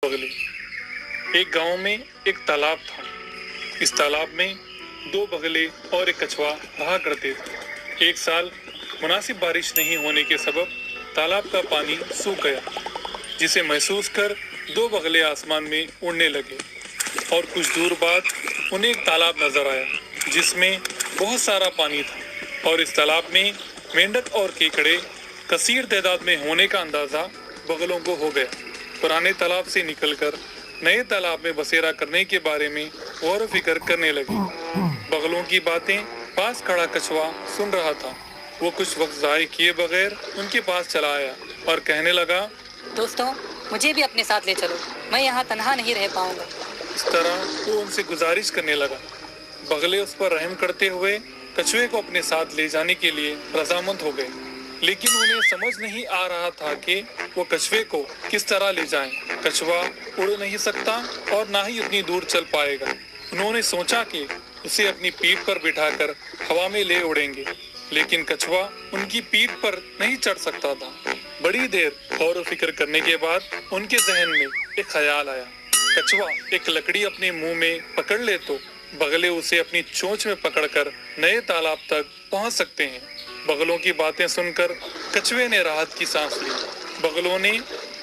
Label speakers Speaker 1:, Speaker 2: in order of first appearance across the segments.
Speaker 1: बगले। एक गांव में एक तालाब था। इस तालाब में दो बगले और एक कछुआ रहा करते थे। एक साल मुनासिब बारिश नहीं होने के सबब तालाब का पानी सूख गया, जिसे महसूस कर दो बगले आसमान में उड़ने लगे और कुछ दूर बाद उन्हें एक तालाब नजर आया जिसमें बहुत सारा पानी था और इस तालाब में मेंढक और केकड़े कसीर तादाद में होने का अंदाजा बगलों को हो गया। पुराने तालाब से निकलकर नए तालाब में बसेरा करने के बारे में गौर फिक्र करने लगे। बगलों की बातें पास खड़ा कछुआ सुन रहा था। वो कुछ वक्त ज़ाय किए बगैर उनके पास चला आया और कहने लगा,
Speaker 2: दोस्तों, मुझे भी अपने साथ ले चलो, मैं यहाँ तन्हा नहीं रह पाऊंगा।
Speaker 1: इस तरह वो उनसे गुजारिश करने लगा। बगले उस पर रहम करते हुए कछुए को अपने साथ ले जाने के लिए रजामंद हो गए, लेकिन उन्हें समझ नहीं आ रहा था कि वो कछुए को किस तरह ले जाएं। कछुआ उड़ नहीं सकता और ना ही उतनी दूर चल पाएगा। उन्होंने सोचा कि उसे अपनी पीठ पर बिठाकर हवा में ले उड़ेंगे, लेकिन कछुआ उनकी पीठ पर नहीं चढ़ सकता था। बड़ी देर गौर फिक्र करने के बाद उनके जहन में एक ख्याल आया। कछुआ एक लकड़ी अपने मुंह में पकड़ ले तो बगले उसे अपनी चोंच में पकड़कर नए तालाब तक पहुंच सकते हैं। बगलों की बातें सुनकर कछुए ने राहत की सांस ली। बगलों ने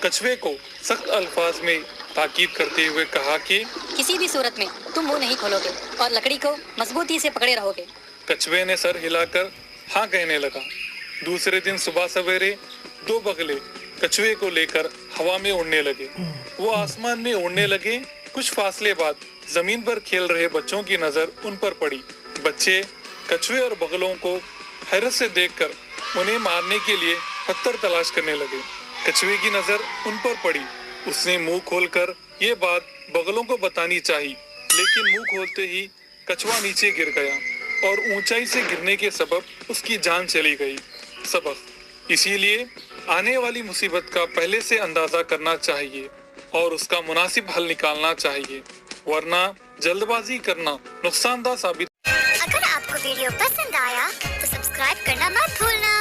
Speaker 1: कछुए को सख्त अल्फाज में ताकीद करते हुए कहा कि
Speaker 2: किसी भी सूरत में तुम मुंह नहीं खोलोगे और लकड़ी को मजबूती से पकड़े रहोगे।
Speaker 1: कछुए ने सर हिलाकर हाँ कहने लगा। दूसरे दिन सुबह सवेरे दो बगले कछुए को लेकर हवा में उड़ने लगे। वो आसमान में उड़ने लगे। कुछ फासले बाद जमीन पर खेल रहे बच्चों की नजर उन पर पड़ी। बच्चे कछुए और बगलों को हैरत से देखकर उन्हें मारने के लिए पत्थर तलाश करने लगे। कछुए की नजर उन पर पड़ी। उसने मुंह खोलकर ये बात बगलों को बतानी चाहिए, लेकिन मुंह खोलते ही कछुआ नीचे गिर गया और ऊंचाई से गिरने के सबब उसकी जान चली गई। सबक, इसीलिए आने वाली मुसीबत का पहले से अंदाजा करना चाहिए और उसका मुनासिब हल निकालना चाहिए, वरना जल्दबाजी करना नुकसानदायक साबित।
Speaker 3: अगर आपको वीडियो पसंद आया तो सब्सक्राइब करना मत भूलना।